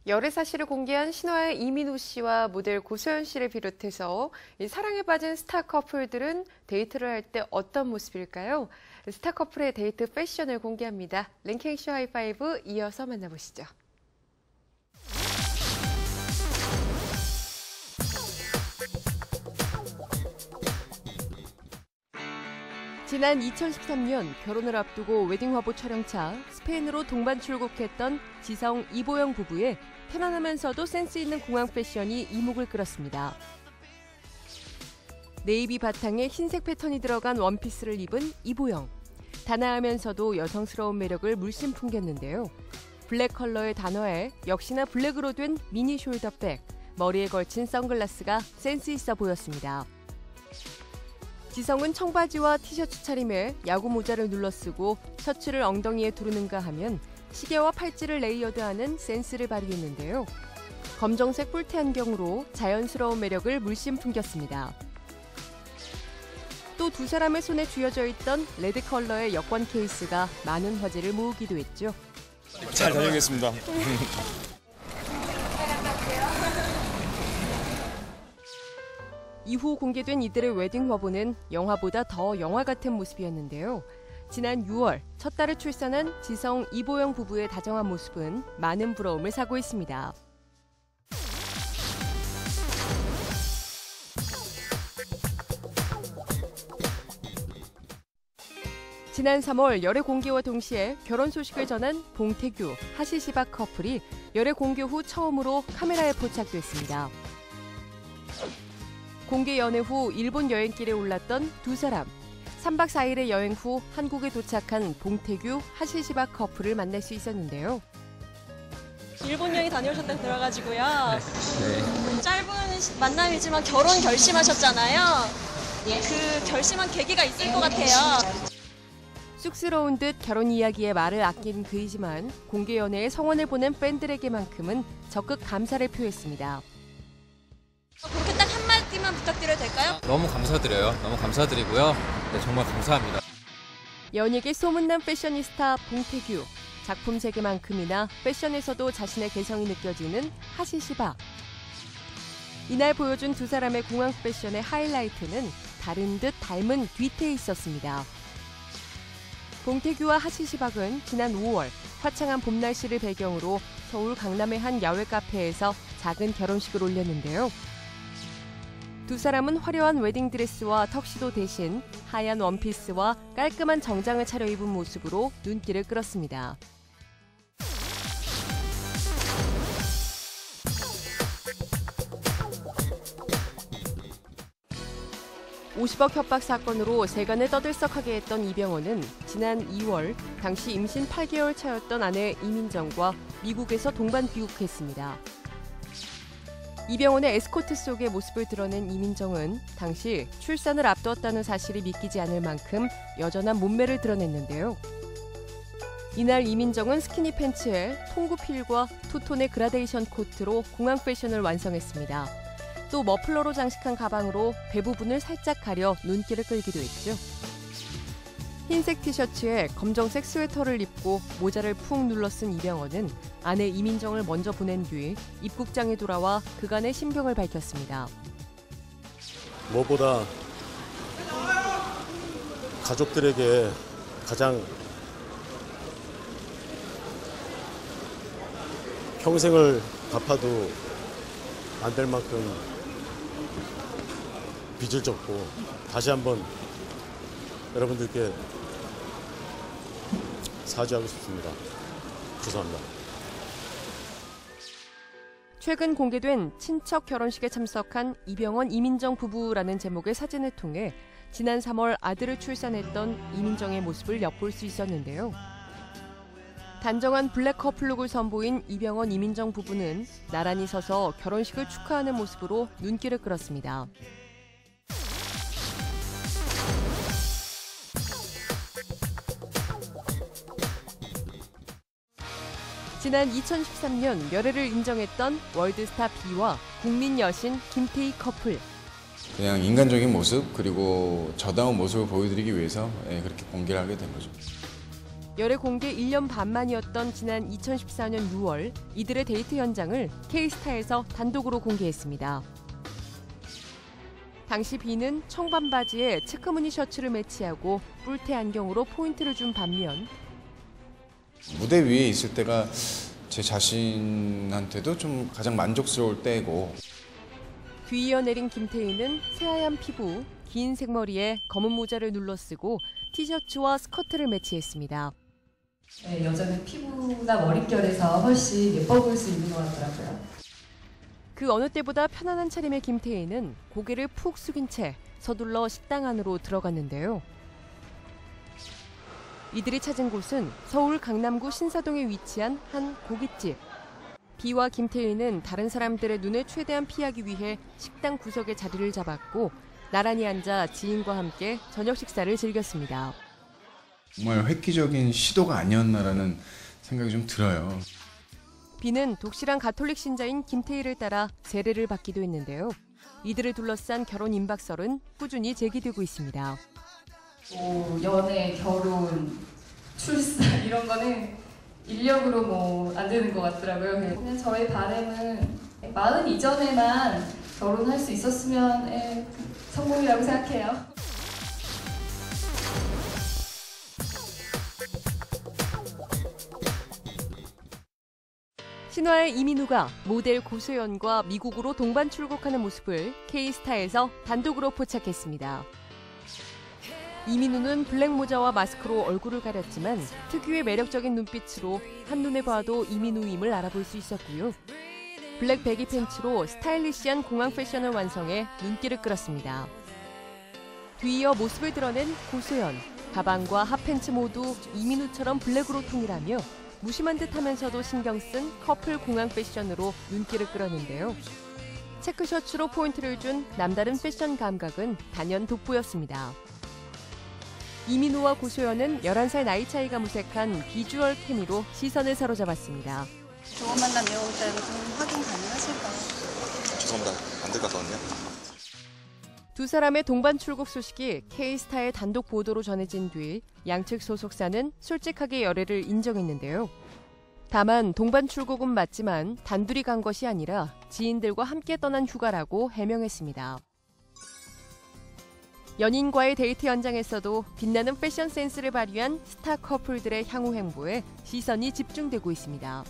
열애 사실을 공개한 신화의 이민호 씨와 모델 고소연 씨를 비롯해서 이 사랑에 빠진 스타 커플들은 데이트를 할 때 어떤 모습일까요? 스타 커플의 데이트 패션을 공개합니다. 랭킹쇼 하이파이브 이어서 만나보시죠. 지난 2013년 결혼을 앞두고 웨딩 화보 촬영차 스페인으로 동반 출국했던 지성, 이보영 부부의 편안하면서도 센스 있는 공항 패션이 이목을 끌었습니다. 네이비 바탕에 흰색 패턴이 들어간 원피스를 입은 이보영. 단아하면서도 여성스러운 매력을 물씬 풍겼는데요. 블랙 컬러의 단화에 역시나 블랙으로 된 미니 숄더백, 머리에 걸친 선글라스가 센스 있어 보였습니다. 지성은 청바지와 티셔츠 차림에 야구 모자를 눌러쓰고 셔츠를 엉덩이에 두르는가 하면 시계와 팔찌를 레이어드하는 센스를 발휘했는데요. 검정색 뿔테 안경으로 자연스러운 매력을 물씬 풍겼습니다. 또 두 사람의 손에 쥐어져 있던 레드 컬러의 여권 케이스가 많은 화제를 모으기도 했죠. 잘 다녀오겠습니다. 이후 공개된 이들의 웨딩 화보는 영화보다 더 영화 같은 모습이었는데요. 지난 6월 첫 딸을 출산한 지성, 이보영 부부의 다정한 모습은 많은 부러움을 사고 있습니다. 지난 3월 열애 공개와 동시에 결혼 소식을 전한 봉태규, 하시시박 커플이 열애 공개 후 처음으로 카메라에 포착됐습니다. 공개 연애 후 일본 여행길에 올랐던 두 사람. 3박 4일의 여행 후 한국에 도착한 봉태규, 하시시박 커플을 만날 수 있었는데요. 일본 여행 다녀오셨다고 들어가지고요. 네. 짧은 만남이지만 결혼 결심하셨잖아요. 그 결심한 계기가 있을 것 같아요. 쑥스러운 듯 결혼 이야기에 말을 아낀 그이지만 공개 연애에 성원을 보낸 팬들에게만큼은 적극 감사를 표했습니다. 그렇게 딱 한마디만 부탁드려도 될까요? 너무 감사드려요. 너무 감사드리고요. 네, 정말 감사합니다. 연예계 소문난 패셔니스타 봉태규. 작품 세계만큼이나 패션에서도 자신의 개성이 느껴지는 하시시박. 이날 보여준 두 사람의 공항 패션의 하이라이트는 다른 듯 닮은 뒤태에 있었습니다. 봉태규와 하시시박은 지난 5월 화창한 봄 날씨를 배경으로 서울 강남의 한 야외 카페에서 작은 결혼식을 올렸는데요. 두 사람은 화려한 웨딩드레스와 턱시도 대신 하얀 원피스와 깔끔한 정장을 차려입은 모습으로 눈길을 끌었습니다. (50억) 협박 사건으로 세간을 떠들썩하게 했던 이병헌은 지난 2월 당시 임신 8개월 차였던 아내 이민정과 미국에서 동반 귀국했습니다. 이병헌의 에스코트 속의 모습을 드러낸 이민정은 당시 출산을 앞두었다는 사실이 믿기지 않을 만큼 여전한 몸매를 드러냈는데요. 이날 이민정은 스키니 팬츠에 통구필과 투톤의 그라데이션 코트로 공항 패션을 완성했습니다. 또 머플러로 장식한 가방으로 배 부분을 살짝 가려 눈길을 끌기도 했죠. 흰색 티셔츠에 검정색 스웨터를 입고 모자를 푹 눌러 쓴 이병헌은 아내 이민정을 먼저 보낸 뒤 입국장에 돌아와 그간의 심경을 밝혔습니다. 무엇보다 가족들에게 가장 평생을 갚아도 안 될 만큼 빚을 졌고 다시 한번 여러분들께 사죄하고 싶습니다. 죄송합니다. 최근 공개된 친척 결혼식에 참석한 이병헌, 이민정 부부라는 제목의 사진을 통해 지난 3월 아들을 출산했던 이민정의 모습을 엿볼 수 있었는데요. 단정한 블랙 커플룩을 선보인 이병헌, 이민정 부부는 나란히 서서 결혼식을 축하하는 모습으로 눈길을 끌었습니다. 지난 2013년 열애를 인정했던 월드스타 B와 국민 여신 김태희 커플. 그냥 인간적인 모습 그리고 저다운 모습을 보여드리기 위해서 그렇게 공개를 하게 된 거죠. 열애 공개 1년 반 만이었던 지난 2014년 6월 이들의 데이트 현장을 K스타에서 단독으로 공개했습니다. 당시 B는 청반 바지에 체크무늬 셔츠를 매치하고 뿔테 안경으로 포인트를 준 반면 무대 위에 있을 때가 제 자신한테도 좀 가장 만족스러울 때고 뒤이어 내린 김태희는 새하얀 피부, 긴 생머리에 검은 모자를 눌러쓰고 티셔츠와 스커트를 매치했습니다. 네, 여자는 피부나 머릿결에서 훨씬 예뻐 보일 수 있는 것 같더라고요. 그 어느 때보다 편안한 차림의 김태희는 고개를 푹 숙인 채 서둘러 식당 안으로 들어갔는데요. 이들이 찾은 곳은 서울 강남구 신사동에 위치한 한 고깃집. B와 김태희는 다른 사람들의 눈에 최대한 피하기 위해 식당 구석에 자리를 잡았고 나란히 앉아 지인과 함께 저녁 식사를 즐겼습니다. 정말 획기적인 시도가 아니었나라는 생각이 좀 들어요. B는 독실한 가톨릭 신자인 김태희를 따라 세례를 받기도 했는데요. 이들을 둘러싼 결혼 임박설은 꾸준히 제기되고 있습니다. 연애, 결혼, 출산 이런 거는 인력으로 안 되는 것 같더라고요. 그냥 저의 바람은 40 이전에만 결혼할 수 있었으면 성공이라고 생각해요. 신화의 이민우가 모델 고소연과 미국으로 동반 출국하는 모습을 K스타에서 단독으로 포착했습니다. 이민우는 블랙 모자와 마스크로 얼굴을 가렸지만 특유의 매력적인 눈빛으로 한눈에 봐도 이민우임을 알아볼 수 있었고요. 블랙 배기 팬츠로 스타일리시한 공항 패션을 완성해 눈길을 끌었습니다. 뒤이어 모습을 드러낸 고소연, 가방과 핫팬츠 모두 이민우처럼 블랙으로 통일하며 무심한 듯 하면서도 신경 쓴 커플 공항 패션으로 눈길을 끌었는데요. 체크 셔츠로 포인트를 준 남다른 패션 감각은 단연 돋보였습니다. 이민우와 고소연은 11살 나이 차이가 무색한 비주얼 케미로 시선을 사로잡았습니다. 좋은 만남 이어올 때는 좀 확인 가능하실까요? 죄송합니다. 안 될 것 같거든요. 두 사람의 동반 출국 소식이 K스타의 단독 보도로 전해진 뒤 양측 소속사는 솔직하게 열애를 인정했는데요. 다만 동반 출국은 맞지만 단둘이 간 것이 아니라 지인들과 함께 떠난 휴가라고 해명했습니다. 연인과의 데이트 현장에서도 빛나는 패션 센스를 발휘한 스타 커플들의 향후 행보에 시선이 집중되고 있습니다.